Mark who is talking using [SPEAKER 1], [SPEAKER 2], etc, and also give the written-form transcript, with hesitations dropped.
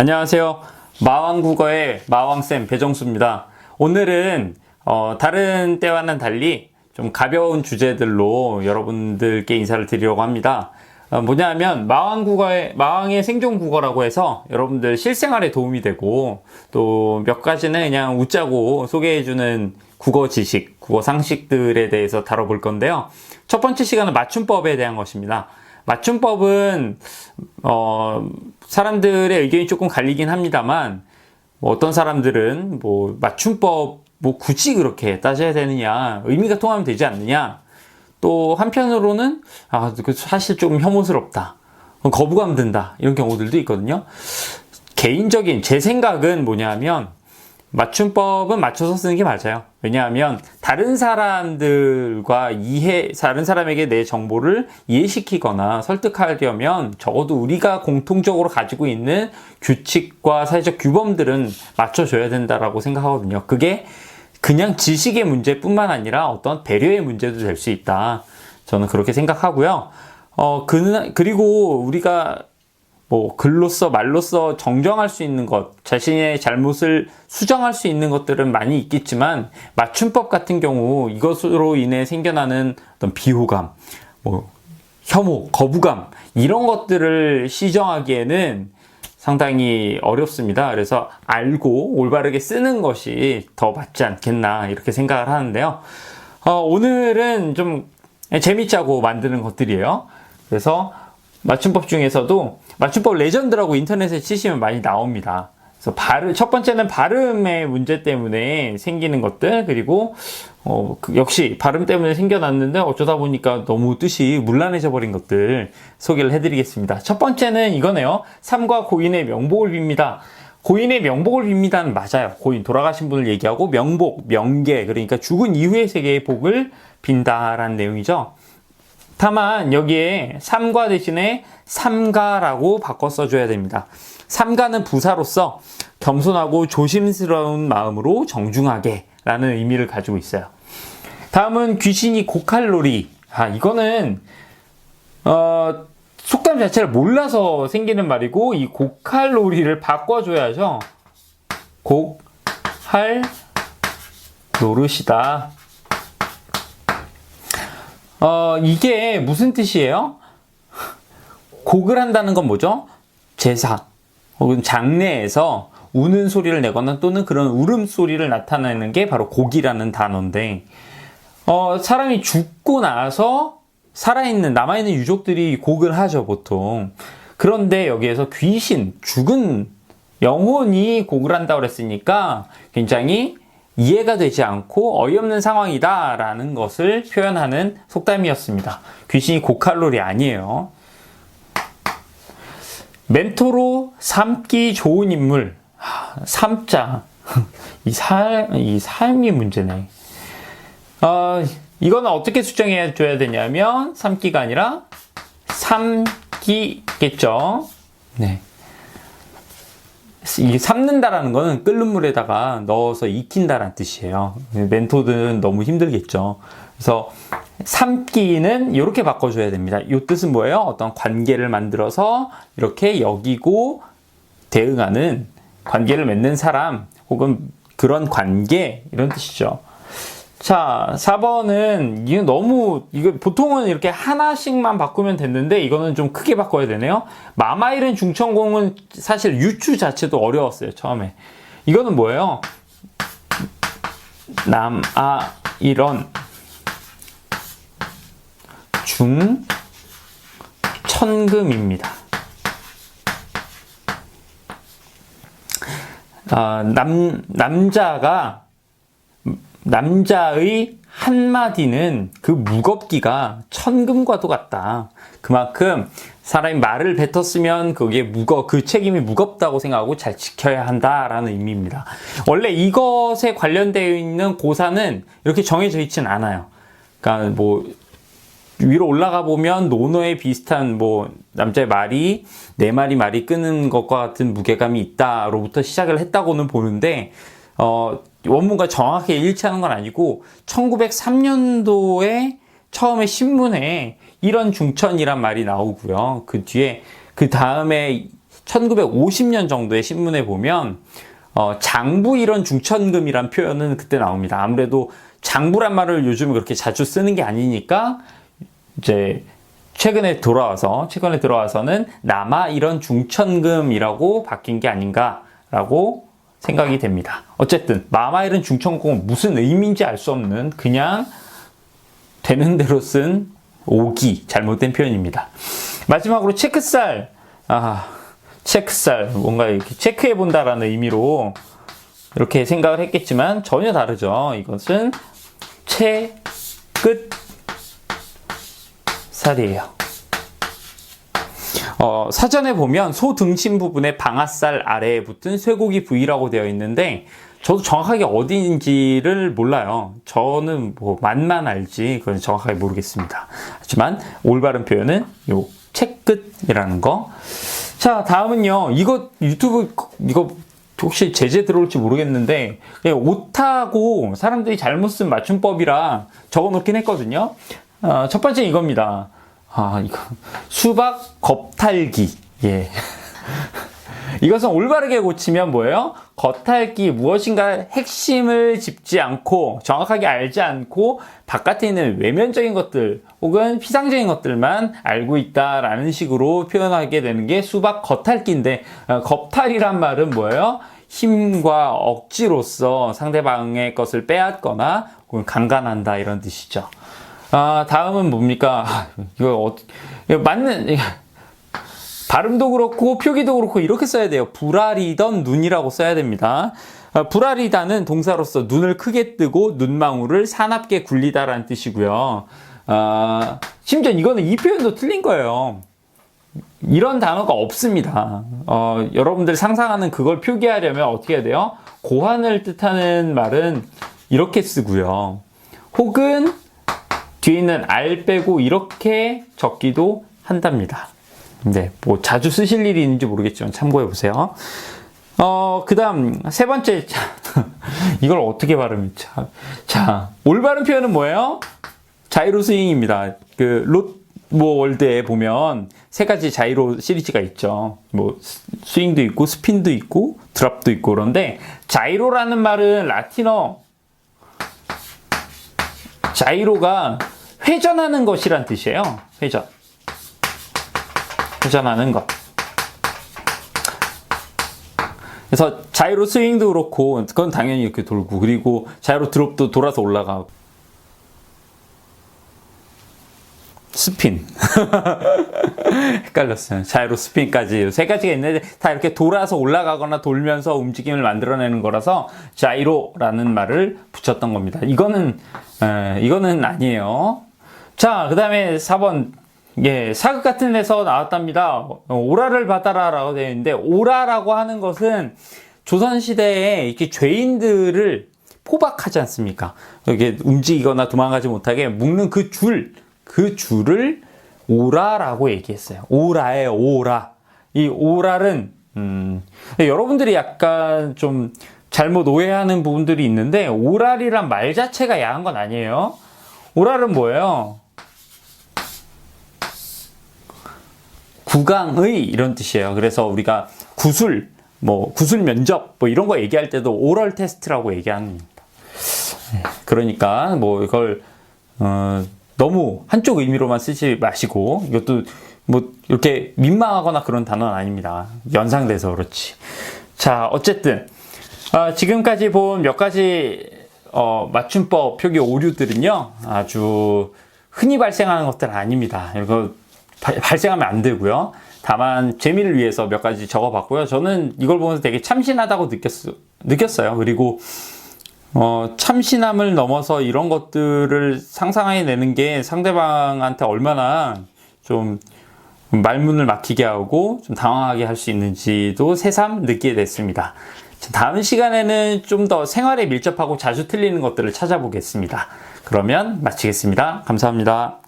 [SPEAKER 1] 안녕하세요. 마왕국어의 마왕쌤 배정수입니다. 오늘은 다른 때와는 달리 좀 가벼운 주제들로 여러분들께 인사를 드리려고 합니다. 뭐냐면 마왕의 생존국어라고 해서 여러분들 실생활에 도움이 되고 또 몇 가지는 그냥 웃자고 소개해주는 국어 지식, 국어 상식들에 대해서 다뤄볼 건데요. 첫 번째 시간은 맞춤법에 대한 것입니다. 맞춤법은 사람들의 의견이 조금 갈리긴 합니다만 어떤 사람들은 맞춤법 굳이 그렇게 따져야 되느냐, 의미가 통하면 되지 않느냐, 또 한편으로는 사실 좀 혐오스럽다, 거부감 든다, 이런 경우들도 있거든요. 개인적인 제 생각은 뭐냐면 맞춤법은 맞춰서 쓰는 게 맞아요. 왜냐하면 다른 사람에게 내 정보를 이해시키거나 설득하려면 적어도 우리가 공통적으로 가지고 있는 규칙과 사회적 규범들은 맞춰줘야 된다라고 생각하거든요. 그게 그냥 지식의 문제뿐만 아니라 어떤 배려의 문제도 될 수 있다. 저는 그렇게 생각하고요. 그리고 우리가 글로써 말로써 정정할 수 있는 것, 자신의 잘못을 수정할 수 있는 것들은 많이 있겠지만 맞춤법 같은 경우 이것으로 인해 생겨나는 어떤 비호감, 혐오, 거부감 이런 것들을 시정하기에는 상당히 어렵습니다. 그래서 알고 올바르게 쓰는 것이 더 맞지 않겠나 이렇게 생각을 하는데요. 오늘은 좀 재밌자고 만드는 것들이에요. 그래서 맞춤법 중에서도 맞춤법 레전드라고 인터넷에 치시면 많이 나옵니다. 그래서 첫 번째는 발음의 문제 때문에 생기는 것들, 그리고 역시 발음 때문에 생겨났는데 어쩌다 보니까 너무 뜻이 문란해져 버린 것들 소개를 해드리겠습니다. 첫 번째는 이거네요. 삼가 고인의 명복을 빕니다. 고인의 명복을 빕니다는 맞아요. 고인, 돌아가신 분을 얘기하고 명복, 명계, 그러니까 죽은 이후의 세계의 복을 빈다라는 내용이죠. 다만 여기에 삼가 대신에 삼가라고 바꿔 써줘야 됩니다. 삼가는 부사로서 겸손하고 조심스러운 마음으로 정중하게 라는 의미를 가지고 있어요. 다음은 귀신이 고칼로리. 이거는 속담 자체를 몰라서 생기는 말이고 이 고칼로리를 바꿔줘야죠. 곡할 노릇이다. 이게 무슨 뜻이에요? 곡을 한다는 건 뭐죠? 제사 혹은 장례에서 우는 소리를 내거나 또는 그런 울음소리를 나타내는 게 바로 곡이라는 단어인데 사람이 죽고 나서 남아있는 유족들이 곡을 하죠, 보통. 그런데 여기에서 귀신, 죽은 영혼이 곡을 한다고 그랬으니까 굉장히 이해가 되지 않고 어이없는 상황이다 라는 것을 표현하는 속담이었습니다. 귀신이 고칼로리 아니에요. 멘토로 삶기 좋은 인물. 삶자. 이 삶이 문제네. 이거는 어떻게 수정해 줘야 되냐면 삶기가 아니라 삶기겠죠. 네. 이 삶는다라는 거는 끓는 물에다가 넣어서 익힌다라는 뜻이에요. 멘토는 너무 힘들겠죠. 그래서 삶기는 이렇게 바꿔줘야 됩니다. 이 뜻은 뭐예요? 어떤 관계를 만들어서 이렇게 여기고 대응하는, 관계를 맺는 사람 혹은 그런 관계, 이런 뜻이죠. 자, 4번은 이거 보통은 이렇게 하나씩만 바꾸면 됐는데 이거는 좀 크게 바꿔야 되네요. 마마일은 중천공은 사실 유추 자체도 어려웠어요, 처음에. 이거는 뭐예요? 남아일원 중천금입니다. 남자의 한마디는 그 무겁기가 천금과도 같다. 그만큼 사람이 말을 뱉었으면 그 책임이 무겁다고 생각하고 잘 지켜야 한다라는 의미입니다. 원래 이것에 관련되어 있는 고사는 이렇게 정해져 있진 않아요. 그러니까 위로 올라가 보면 논어에 비슷한 남자의 말이 내 말이 끄는 것과 같은 무게감이 있다로부터 시작을 했다고는 보는데 원문과 정확하게 일치하는 건 아니고 1903년도에 처음에 신문에 이런 중천이란 말이 나오고요. 그 다음에 1950년 정도의 신문에 보면 장부 일원 중천금이란 표현은 그때 나옵니다. 아무래도 장부란 말을 요즘 그렇게 자주 쓰는 게 아니니까 이제 최근에 들어와서는 남아 일원 중천금이라고 바뀐 게 아닌가라고 생각이 됩니다. 어쨌든 남아 일원 중천금은 무슨 의미인지 알 수 없는 그냥 되는 대로 쓴 오기, 잘못된 표현입니다. 마지막으로 체크살. 체크살. 뭔가 이렇게 체크해 본다라는 의미로 이렇게 생각을 했겠지만 전혀 다르죠. 이것은 채끝살이에요. 사전에 보면 소 등심 부분에 방아살 아래에 붙은 쇠고기 부위라고 되어 있는데 저도 정확하게 어디인지를 몰라요. 저는 뭐 맛만 알지 그건 정확하게 모르겠습니다. 하지만 올바른 표현은 요 채끝이라는 거. 자, 다음은요. 이거 유튜브 이거 혹시 제재 들어올지 모르겠는데 오타고 사람들이 잘못 쓴 맞춤법이라 적어놓긴 했거든요. 첫 번째 이겁니다. 이거 수박 겉핥기. 예. 이것은 올바르게 고치면 뭐예요? 겉핥기, 무엇인가 핵심을 짚지 않고 정확하게 알지 않고 바깥에 있는 외면적인 것들 혹은 피상적인 것들만 알고 있다라는 식으로 표현하게 되는 게 수박 겉핥기인데 겉핥이란 말은 뭐예요? 힘과 억지로서 상대방의 것을 빼앗거나 혹은 강간한다 이런 뜻이죠. 다음은 뭡니까? 이거 맞는 발음도 그렇고 표기도 그렇고 이렇게 써야 돼요. 불아리던 눈이라고 써야 됩니다. 불아리다는 동사로서 눈을 크게 뜨고 눈망울을 사납게 굴리다라는 뜻이고요. 심지어 이거는 이 표현도 틀린 거예요. 이런 단어가 없습니다. 여러분들 상상하는 그걸 표기하려면 어떻게 해야 돼요? 고환을 뜻하는 말은 이렇게 쓰고요. 혹은 뒤에 있는 알 빼고 이렇게 적기도 한답니다. 네, 뭐 자주 쓰실 일이 있는지 모르겠지만 참고해 보세요. 그 다음 세 번째. 이걸 어떻게 발음해? 자, 올바른 표현은 뭐예요? 자이로 스윙입니다. 월드에 보면 세 가지 자이로 시리즈가 있죠. 뭐 스윙도 있고 스핀도 있고 드랍도 있고 그런데 자이로라는 말은 라틴어 자이로가 회전하는 것이란 뜻이에요. 회전하는 것. 그래서 자이로 스윙도 그렇고 그건 당연히 이렇게 돌고 그리고 자이로 드롭도 돌아서 올라가고 스핀 헷갈렸어요. 자이로 스핀까지 세 가지가 있는데 다 이렇게 돌아서 올라가거나 돌면서 움직임을 만들어내는 거라서 자이로라는 말을 붙였던 겁니다. 이거는 아니에요. 자, 그 다음에 4번. 예, 사극 같은 데서 나왔답니다. 오라를 받아라 라고 되어 있는데, 오라라고 하는 것은 조선시대에 이렇게 죄인들을 포박하지 않습니까? 이렇게 움직이거나 도망가지 못하게 묶는 그 줄을 오라라고 얘기했어요. 오라예요, 오라. 이 오랄은, 여러분들이 약간 좀 잘못 오해하는 부분들이 있는데, 오랄이란 말 자체가 야한 건 아니에요. 오랄은 뭐예요? 구강의 이런 뜻이에요. 그래서 우리가 구술 면접 이런 거 얘기할 때도 오럴 테스트라고 얘기합니다. 그러니까 뭐 이걸 너무 한쪽 의미로만 쓰지 마시고 이것도 뭐 이렇게 민망하거나 그런 단어는 아닙니다. 연상돼서 그렇지. 자, 어쨌든 지금까지 본 몇 가지 맞춤법 표기 오류들은요 아주 흔히 발생하는 것들은 아닙니다. 이거 발생하면 안 되고요. 다만 재미를 위해서 몇 가지 적어봤고요. 저는 이걸 보면서 되게 참신하다고 느꼈어요. 그리고 참신함을 넘어서 이런 것들을 상상해내는 게 상대방한테 얼마나 좀 말문을 막히게 하고 좀 당황하게 할 수 있는지도 새삼 느끼게 됐습니다. 다음 시간에는 좀 더 생활에 밀접하고 자주 틀리는 것들을 찾아보겠습니다. 그러면 마치겠습니다. 감사합니다.